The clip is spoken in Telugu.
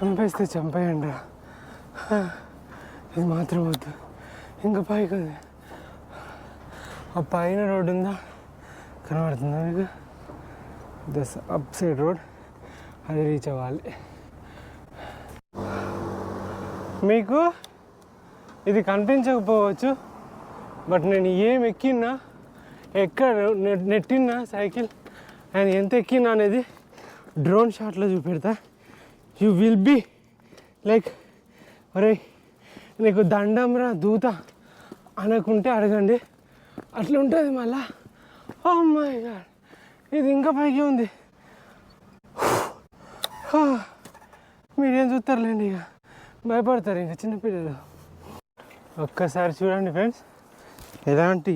చంపేస్తే చంపేయండి, ఇది మాత్రం వద్దు. ఇంకా పైకి ఉంది, ఆ పైన రోడ్డు ఉందా కనబడుతుందా మీకు? దస్ అప్ సైడ్ రోడ్, అది రీచ్ అవ్వాలి. మీకు ఇది కనిపించకపోవచ్చు, బట్ నేను ఏం ఎక్కినా, ఎక్కడ నెట్టినా సైకిల్ అండ్ ఎంత ఎక్కినా అనేది డ్రోన్ షాట్లో చూపెడతా. యూ విల్ బీ లైక్, ఒరే నీకు దండంరా దూత అనకుంటే అడగండి, అట్లా ఉంటుంది మళ్ళా. ఓ మై గాడ్, ఇది ఇంకా పైకి ఉంది. మీరేం చూస్తారులేండి, ఇక భయపడతారు ఇంకా చిన్నపిల్లలు. ఒక్కసారి చూడండి ఫ్రెండ్స్, ఎలాంటి